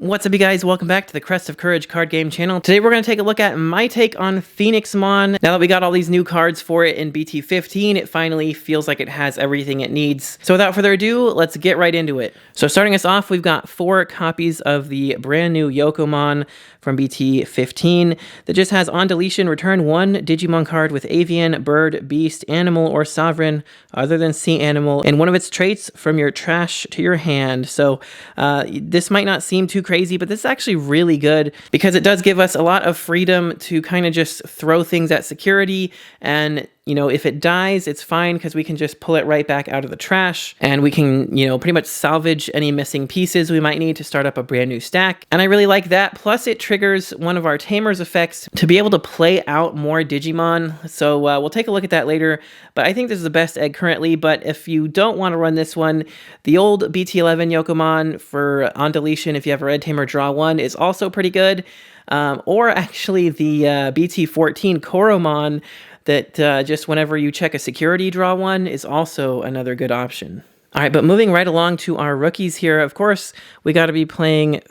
What's up, you guys? Welcome back to the Crest of Courage card game channel. Today we're going to take a look at my take on Phoenixmon. Now that we got all these new cards for it in BT15, it finally feels like it has everything it needs. So without further ado, let's get right into it. So starting us off, we've got 4 copies of the brand new Yokomon from BT15 that just has on deletion, return 1 Digimon card with avian, bird, beast, animal, or sovereign other than sea animal, and one of its traits from your trash to your hand. So this might not seem too crazy, but this is actually really good because it does give us a lot of freedom to kind of just throw things at security. And you know, if it dies, it's fine because we can just pull it right back out of the trash and we can, you know, pretty much salvage any missing pieces we might need to start up a brand new stack. And I really like that. Plus it triggers one of our Tamer's effects to be able to play out more Digimon. So we'll take a look at that later, but I think this is the best egg currently. But if you don't want to run this one, the old BT11 Yokomon for on deletion, if you have a red Tamer draw 1, is also pretty good. Or actually the BT14 Koromon that just whenever you check a security draw 1 is also another good option. All right, but moving right along to our rookies here, of course, we got to be playing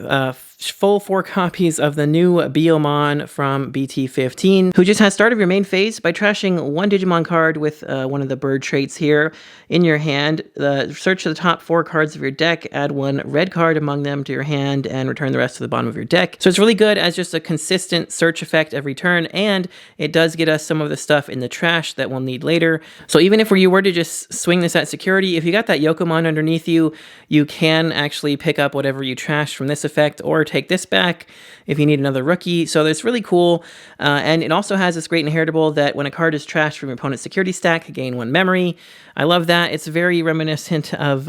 full 4 copies of the new Biyomon from BT15, who just has start of your main phase by trashing 1 Digimon card with one of the bird traits here in your hand. Search the top 4 cards of your deck, add 1 red card among them to your hand, and return the rest to the bottom of your deck. So it's really good as just a consistent search effect every turn, and it does get us some of the stuff in the trash that we'll need later. So even if you were to just swing this at security, if you got that Yokomon underneath you, you can actually pick up whatever you trashed from this effect, or take this back if you need another rookie. So that's really cool. And it also has this great inheritable that when a card is trashed from your opponent's security stack, gain 1 memory. I love that. It's very reminiscent of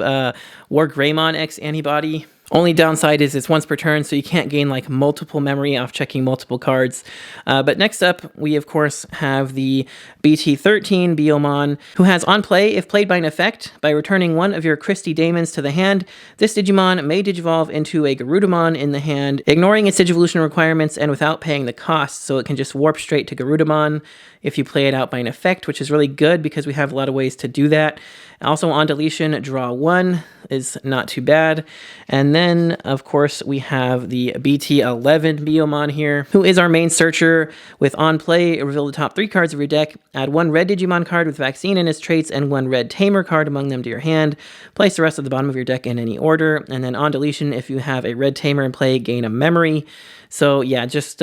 War Greymon X Antibody. Only downside is it's once per turn, so you can't gain like multiple memory off checking multiple cards. But next up, we of course have the BT13 Biyomon, who has on play, if played by an effect, by returning 1 of your Christie Daemons to the hand, this Digimon may Digivolve into a Garudamon in the hand, ignoring its Digivolution requirements and without paying the cost, so it can just warp straight to Garudamon if you play it out by an effect, which is really good because we have a lot of ways to do that. Also on deletion, draw 1 is not too bad. And then, of course, we have the BT11 Biyomon here, who is our main searcher. With on play, reveal the top 3 cards of your deck, add 1 red Digimon card with vaccine in its traits and 1 red Tamer card among them to your hand. Place the rest at the bottom of your deck in any order. And then on deletion, if you have a red Tamer in play, gain a memory. So yeah, just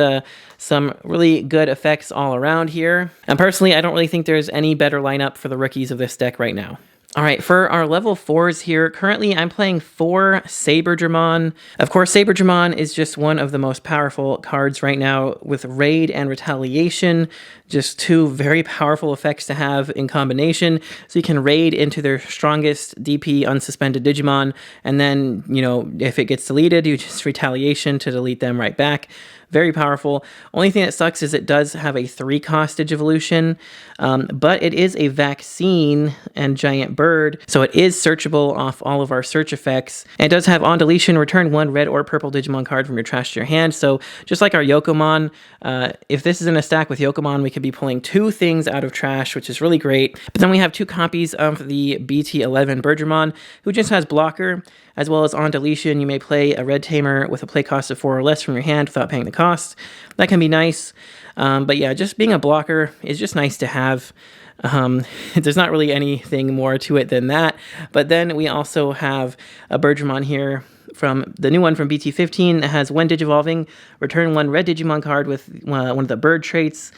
some really good effects all around here. And personally, I don't really think there's any better lineup for the rookies of this deck right now. All right, for our level 4s here, currently I'm playing 4 Saberdramon. Of course, Saberdramon is just one of the most powerful cards right now with Raid and Retaliation, just 2 very powerful effects to have in combination. So you can raid into their strongest DP unsuspended Digimon, and then, you know, if it gets deleted, you just Retaliation to delete them right back. Very powerful. Only thing that sucks is it does have a 3-cost Digivolution, but it is a vaccine and giant bird, so it is searchable off all of our search effects. And it does have on deletion, return 1 red or purple Digimon card from your trash to your hand. So just like our Yokomon, if this is in a stack with Yokomon, we could be pulling 2 things out of trash, which is really great. But then we have 2 copies of the BT11 Birdramon, who just has blocker, as well as on deletion, you may play a red Tamer with a play cost of 4 or less from your hand without paying the cost. That can be nice. But yeah, just being a blocker is just nice to have. There's not really anything more to it than that. But then we also have a Birdramon here from the new one from BT15 that has 1 Digivolving, return 1 red Digimon card with one of the bird traits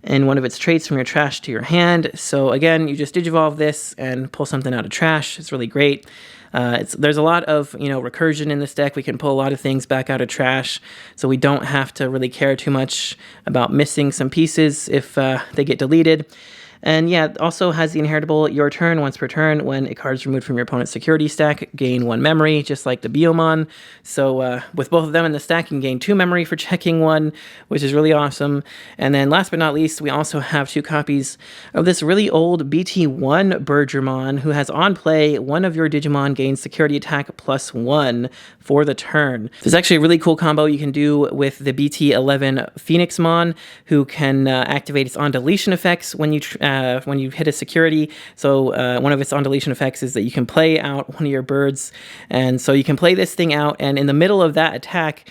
and one of its traits from your trash to your hand. So again, you just Digivolve this and pull something out of trash. It's really great. There's a lot of, you know, recursion in this deck. We can pull a lot of things back out of trash, so we don't have to really care too much about missing some pieces if they get deleted. And yeah, it also has the inheritable your turn once per turn. When a card is removed from your opponent's security stack, gain 1 memory, just like the Biyomon. So with both of them in the stack, you can gain 2 memory for checking 1, which is really awesome. And then last but not least, we also have 2 copies of this really old BT1 Birdramon, who has on play 1 of your Digimon gains security attack +1 for the turn. There's actually a really cool combo you can do with the BT11 Phoenixmon, who can activate its on deletion effects when you when you hit a security. So one of its on deletion effects is that you can play out one of your birds, and so you can play this thing out, and in the middle of that attack,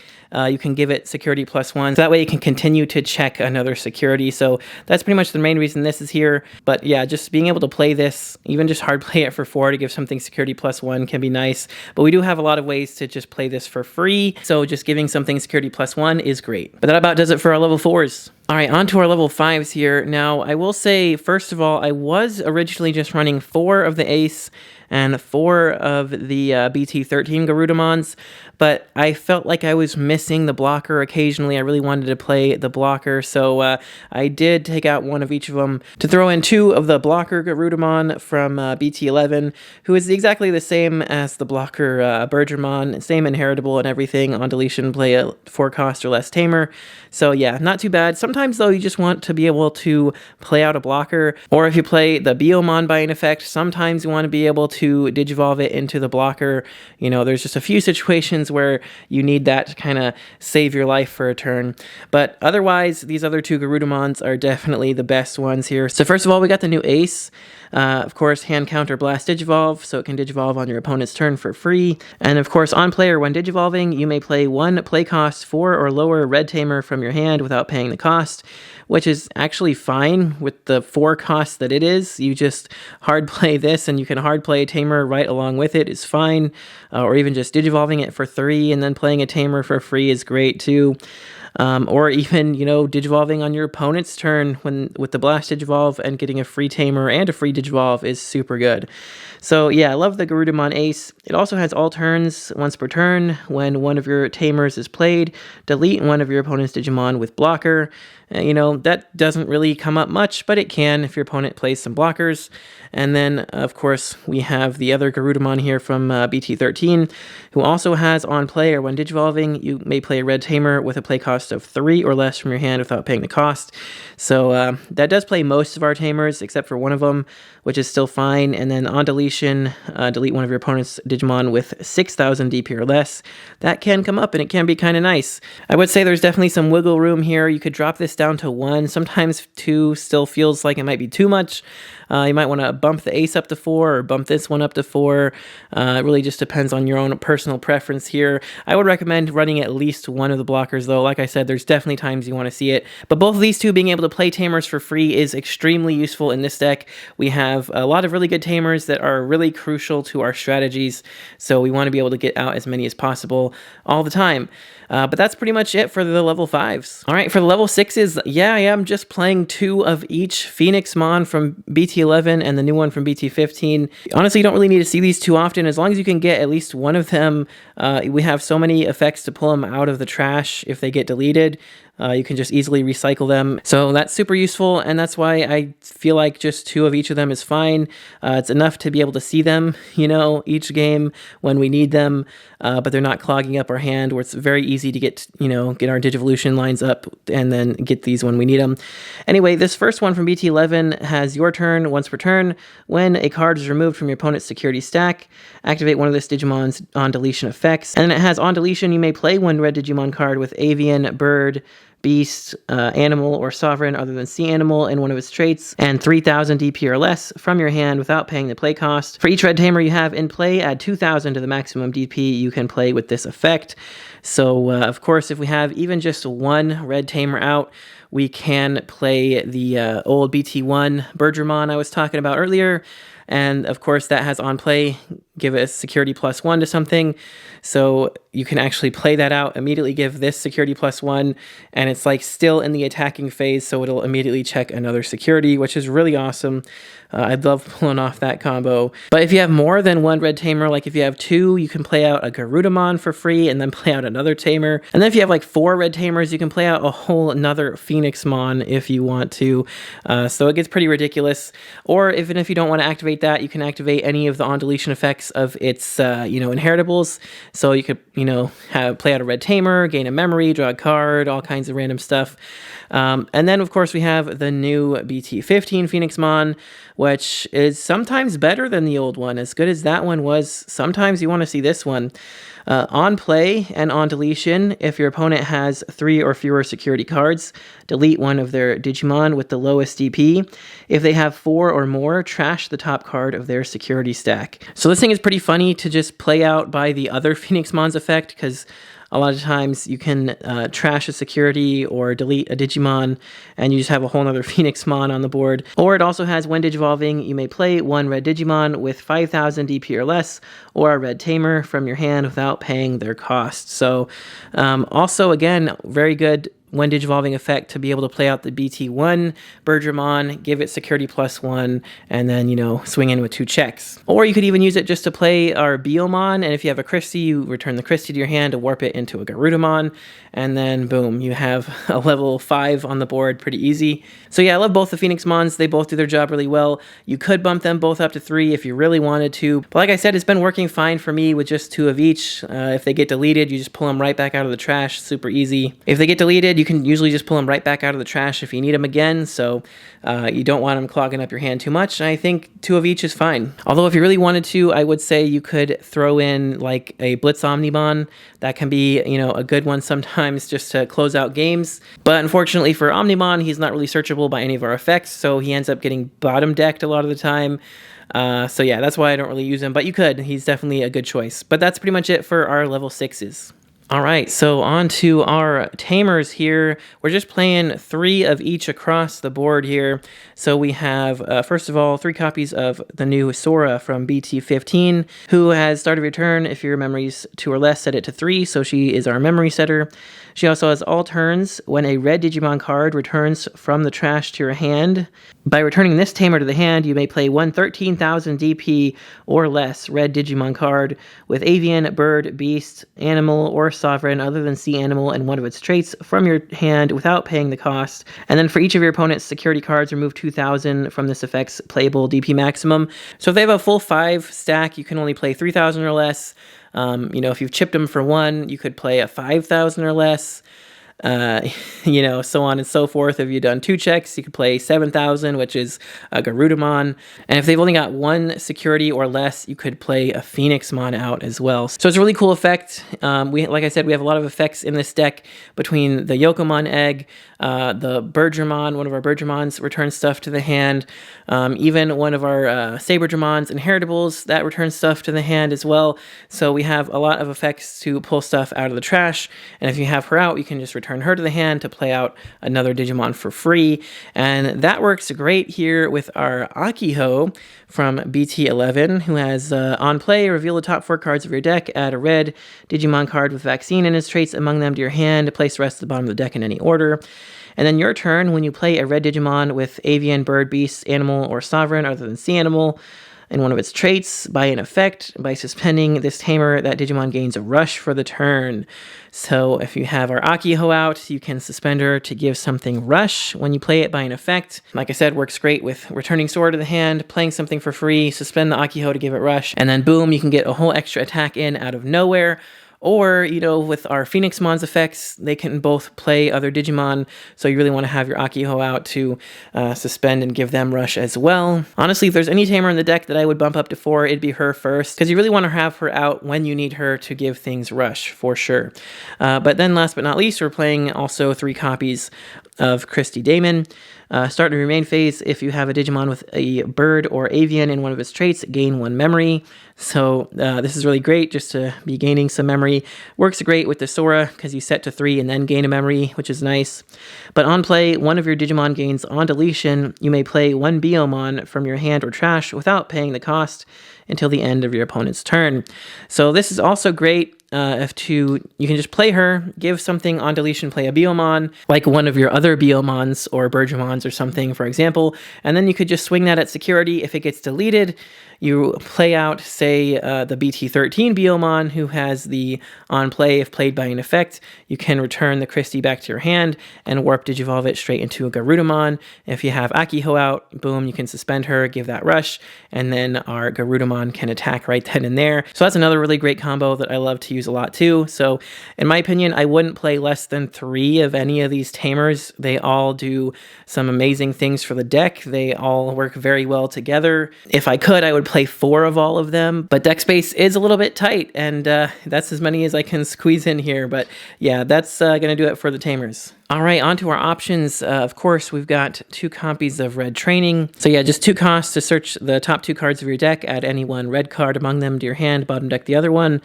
you can give it security +1. So that way it can continue to check another security. So that's pretty much the main reason this is here. But yeah, just being able to play this, even just hard play it for 4 to give something security +1 can be nice. But we do have a lot of ways to just play this for free. So just giving something security +1 is great. But that about does it for our level 4s. All right, on to our level 5s here. Now, I will say, first of all, I was originally just running 4 of the Ace and 4 of the BT13 Garudamons, but I felt like I was missing the blocker occasionally. I really wanted to play the blocker, so I did take out one of each of them to throw in 2 of the blocker Garudamon from BT11, who is exactly the same as the blocker Bergermon, same inheritable and everything, on deletion, play a 4 cost or less tamer. So yeah, not too bad. Sometimes though, you just want to be able to play out a blocker, or if you play the Biomon by an effect, sometimes you want to be able to digivolve it into the blocker. You know, there's just a few situations where you need that to kind of save your life for a turn. But otherwise, these other 2 Garudamons are definitely the best ones here. So first of all, we got the new Ace. Of course, hand counter blast digivolve, so it can digivolve on your opponent's turn for free. And of course, on player, when digivolving, you may play 1 play cost 4 or lower red tamer from your hand without paying the cost, which is actually fine with the 4 costs that it is. You just hard play this, and you can hard play a tamer right along with it is fine, or even just digivolving it for 3 and then playing a tamer for free is great too. Or even, you know, digivolving on your opponent's turn with the blast digivolve and getting a free tamer and a free digivolve is super good. So yeah, I love the Garudamon Ace. It also has all turns once per turn. When one of your tamers is played, delete one of your opponent's Digimon with blocker. You know, that doesn't really come up much, but it can if your opponent plays some blockers. And then, of course, we have the other Garudamon here from BT13, who also has on play, or when digivolving, you may play a red tamer with a play cost of 3 or less from your hand without paying the cost. So that does play most of our tamers, except for one of them, which is still fine. And then on deletion, delete one of your opponent's Digimon with 6,000 DP or less. That can come up, and it can be kind of nice. I would say there's definitely some wiggle room here. You could drop this down to 1. Sometimes 2 still feels like it might be too much. You might want to bump the Ace up to 4 or bump this one up to 4. It really just depends on your own personal preference here. I would recommend running at least one of the blockers, though. Like I said, there's definitely times you want to see it. But both of these 2 being able to play tamers for free is extremely useful in this deck. We have a lot of really good tamers that are really crucial to our strategies, so we want to be able to get out as many as possible all the time. But that's pretty much it for the level 5s. All right, for the level 6s, yeah, I am just playing 2 of each Phoenixmon from BT11 and the new one from BT15. Honestly, you don't really need to see these too often. As long as you can get at least one of them, we have so many effects to pull them out of the trash if they get deleted. You can just easily recycle them. So that's super useful, and that's why I feel like just 2 of each of them is fine. It's enough to be able to see them, you know, each game when we need them, but they're not clogging up our hand, where it's very easy to get, you know, get our Digivolution lines up and then get these when we need them. Anyway, this first one from BT11 has your turn once per turn. When a card is removed from your opponent's security stack, activate one of this Digimon's on deletion effects. And then it has on deletion, you may play 1 red Digimon card with avian, bird, beast, animal, or sovereign other than sea animal in one of its traits, and 3,000 DP or less from your hand without paying the play cost. For each red tamer you have in play, add 2,000 to the maximum DP you can play with this effect. So, of course, if we have even just 1 red tamer out, we can play the old BT1 Bergermon I was talking about earlier. And of course, that has on play, give it a security +1 to something. So you can actually play that out, immediately give this security +1, and it's like still in the attacking phase, so it'll immediately check another security, which is really awesome. I'd love pulling off that combo. But if you have more than 1 red tamer, like if you have 2, you can play out a Garudamon for free and then play out another tamer. And then if you have like 4 red tamers, you can play out a whole another Phoenixmon if you want to. So it gets pretty ridiculous. Or even if you don't want to activate that, you can activate any of the on deletion effects of its you know, inheritables. So you could, you know, play out a red tamer, gain a memory, draw a card, all kinds of random stuff. And then of course we have the new BT15 Phoenixmon, which is sometimes better than the old one. As good as that one was, sometimes you want to see this one. On play and on deletion, if your opponent has 3 or fewer security cards, delete one of their Digimon with the lowest DP. If they have 4 or more, trash the top card of their security stack. So this thing is pretty funny to just play out by the other Phoenixmon's effect, because a lot of times you can trash a security or delete a Digimon and you just have a whole nother Phoenixmon on the board. Or it also has when Digivolving, you may play one red Digimon with 5,000 DP or less, or a red Tamer from your hand without paying their cost. So also, again, very good when Digivolving effect to be able to play out the BT1 Birdramon, give it security +1, and then, swing in with 2 checks. Or you could even use it just to play our Biomon, and if you have a Christie, you return the Christie to your hand to warp it into a Garudamon, and then boom, you have a level 5 on the board, pretty easy. So yeah, I love both the Phoenixmons. They both do their job really well. You could bump them both up to 3 if you really wanted to, but like I said, it's been working fine for me with just 2 of each. If they get deleted, you just pull them right back out of the trash, super easy. If they get deleted, you can usually just pull them right back out of the trash if you need them again, so you don't want them clogging up your hand too much. I think 2 of each is fine. Although if you really wanted to, I would say you could throw in like a Blitz Omnimon. That can be, a good one sometimes just to close out games. But unfortunately for Omnimon, he's not really searchable by any of our effects, so he ends up getting bottom decked a lot of the time. So yeah, that's why I don't really use him, but you could. He's definitely a good choice. But that's pretty much it for our level 6s. All right, so on to our Tamers here. We're just playing 3 of each across the board here. So we have, first of all, 3 copies of the new Sora from BT15, who has started return. If your memory's 2 or less, set it to 3, so she is our memory setter. She also has all turns. When a red Digimon card returns from the trash to your hand, by returning this Tamer to the hand, you may play one 13,000 DP or less red Digimon card with avian, bird, beast, animal, or sovereign other than sea animal and one of its traits from your hand without paying the cost. And then for each of your opponent's security cards, remove 2,000 from this effect's playable DP maximum. So if they have a full 5 stack, you can only play 3,000 or less. If you've chipped them for 1, you could play a 5,000 or less. So on and so forth. If you've done 2 checks, you could play 7,000, which is a Garudamon. And if they've only got 1 security or less, you could play a Phoenixmon out as well. So it's a really cool effect. Like I said, we have a lot of effects in this deck between the Yokomon egg, the Birdramon, one of our Birdramons returns stuff to the hand. Even one of our Saberdramons inheritables, that returns stuff to the hand as well. So we have a lot of effects to pull stuff out of the trash. And if you have her out, you can just return her to the hand to play out another Digimon for free. And that works great here with our Akiho from BT11, who has on play, reveal the top 4 cards of your deck, add a red Digimon card with vaccine and its traits among them to your hand, place the rest at the bottom of the deck in any order. And then your turn, when you play a red Digimon with avian, bird, beast, animal, or sovereign other than sea animal, and one of its traits, by an effect, by suspending this Tamer, that Digimon gains a rush for the turn. So if you have our Akiho out, you can suspend her to give something rush when you play it by an effect. Like I said, works great with returning Sora to the hand, playing something for free, suspend the Akiho to give it rush, and then boom, you can get a whole extra attack in out of nowhere. Or, with our Phoenixmon's effects, they can both play other Digimon, so you really want to have your Akiho out to suspend and give them rush as well. Honestly, if there's any Tamer in the deck that I would bump up to 4, it'd be her first, because you really want to have her out when you need her to give things rush, for sure. But then last but not least, we're playing also 3 copies of Christie Damon. Start and remain phase, if you have a Digimon with a bird or avian in one of its traits, gain 1 memory. So this is really great just to be gaining some memory. Works great with the Sora because you set to 3 and then gain a memory, which is nice. But on play, one of your Digimon gains on deletion. You may play 1 Biomon from your hand or trash without paying the cost until the end of your opponent's turn. So this is also great. You can just play her, give something on deletion, play a Biomon, like one of your other Biomons or Birdramons or something, for example, and then you could just swing that at security. If it gets deleted, you play out, say, the BT13 Biomon, who has the on play, if played by an effect, you can return the Christie back to your hand and warp Digivolve it straight into a Garudamon. If you have Akiho out, boom, you can suspend her, give that rush, and then our Garudamon Digimon can attack right then and there. So that's another really great combo that I love to use a lot too. So in my opinion, I wouldn't play less than 3 of any of these Tamers. They all do some amazing things for the deck. They all work very well together. If I could, I would play 4 of all of them, but deck space is a little bit tight, and that's as many as I can squeeze in here. But yeah, that's gonna do it for the Tamers. All right, on to our options. Of course, we've got 2 copies of Red Training. So yeah, just 2 costs to search the top 2 cards of your deck, add any one red card among them to your hand, bottom deck the other one.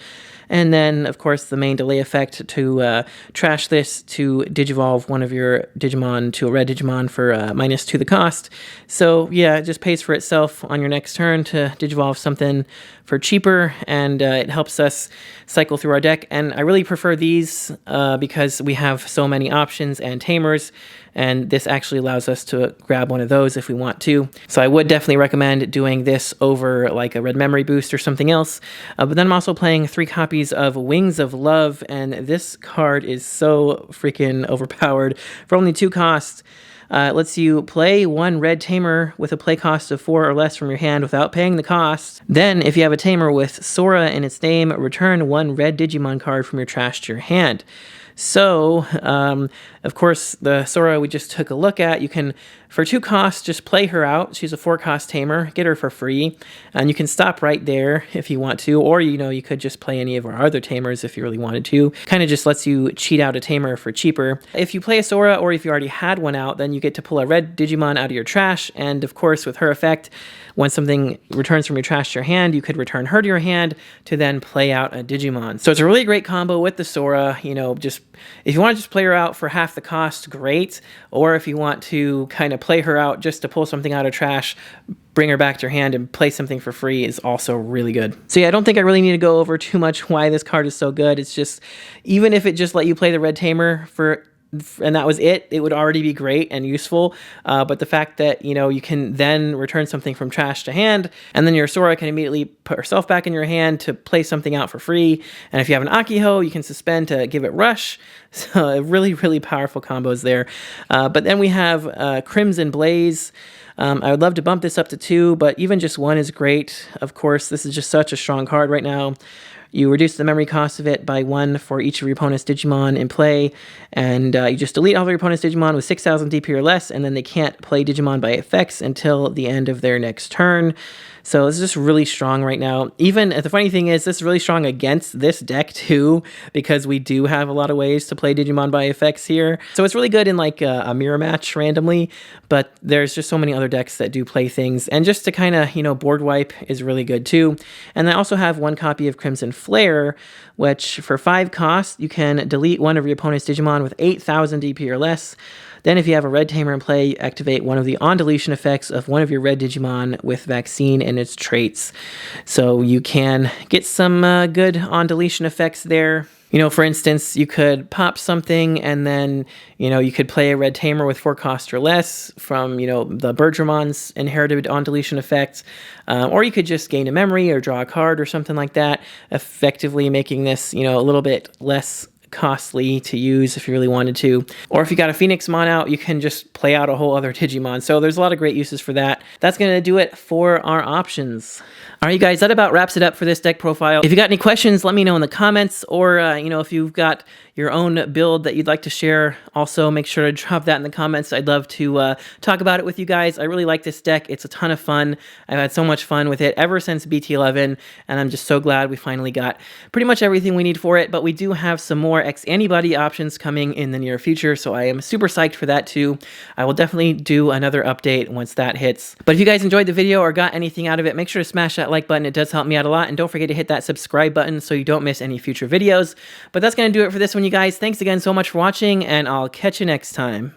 And then, of course, the main delay effect to trash this to digivolve one of your Digimon to a red Digimon for -2 the cost. So yeah, it just pays for itself on your next turn to digivolve something for cheaper, and it helps us cycle through our deck. And I really prefer these because we have so many options and Tamers, and this actually allows us to grab one of those if we want to. So I would definitely recommend doing this over like a red memory boost or something else. But then I'm also playing 3 copies of Wings of Love, and this card is so freaking overpowered. For only 2 costs, lets you play 1 red Tamer with a play cost of 4 or less from your hand without paying the cost. Then, if you have a Tamer with Sora in its name, return 1 red Digimon card from your trash to your hand. So, of course, the Sora we just took a look at, you can, for 2 costs, just play her out. She's a 4-cost Tamer, get her for free, and you can stop right there if you want to, or, you know, you could just play any of our other Tamers if you really wanted to. Kind of just lets you cheat out a Tamer for cheaper. If you play a Sora, or if you already had one out, then you get to pull a red Digimon out of your trash, and of course, with her effect, when something returns from your trash to your hand, you could return her to your hand to then play out a Digimon. So it's a really great combo with the Sora. You know, just if you want to just play her out for half the cost, great. Or if you want to kind of play her out just to pull something out of trash, bring her back to your hand and play something for free is also really good. So yeah, I don't think I really need to go over too much why this card is so good. It's just, even if it just let you play the red Tamer and that was it, it would already be great and useful. But the fact that, you know, you can then return something from trash to hand, and then your Sora can immediately put herself back in your hand to play something out for free. And if you have an Akiho, you can suspend to give it Rush. So really, really powerful combos there. But then we have Crimson Blaze. I would love to bump this up to 2, but even just 1 is great. Of course, this is just such a strong card right now. You reduce the memory cost of it by 1 for each of your opponent's Digimon in play, and you just delete all of your opponent's Digimon with 6,000 DP or less, and then they can't play Digimon by effects until the end of their next turn. So it's just really strong right now. Even, the funny thing is, this is really strong against this deck too, because we do have a lot of ways to play Digimon by effects here. So it's really good in like a mirror match randomly, but there's just so many other decks that do play things. And just to kind of, you know, board wipe is really good too. And I also have 1 copy of Crimson Flare, which for 5 costs, you can delete 1 of your opponent's Digimon with 8,000 DP or less. Then if you have a red Tamer in play, you activate 1 of the on-deletion effects of 1 of your red Digimon with Vaccine and its traits. So you can get some good on-deletion effects there. You know, for instance, you could pop something and then, you know, you could play a red Tamer with 4 cost or less from, you know, the Bergermon's inherited on-deletion effect. Or you could just gain a memory or draw a card or something like that, effectively making this, you know, a little bit less costly to use if you really wanted to. Or if you got a Phoenixmon out, you can just play out a whole other Digimon. So there's a lot of great uses for that. That's going to do it for our options. All right, you guys, that about wraps it up for this deck profile. If you got any questions, let me know in the comments, or, you know, if you've got your own build that you'd like to share, also make sure to drop that in the comments. I'd love to talk about it with you guys. I really like this deck. It's a ton of fun. I've had so much fun with it ever since BT11, and I'm just so glad we finally got pretty much everything we need for it, but we do have some more X-Antibody options coming in the near future, so I am super psyched for that too. I will definitely do another update once that hits. But if you guys enjoyed the video or got anything out of it, make sure to smash that like button. It does help me out a lot, and don't forget to hit that subscribe button so you don't miss any future videos. But that's going to do it for this one, you guys. Thanks again so much for watching, and I'll catch you next time.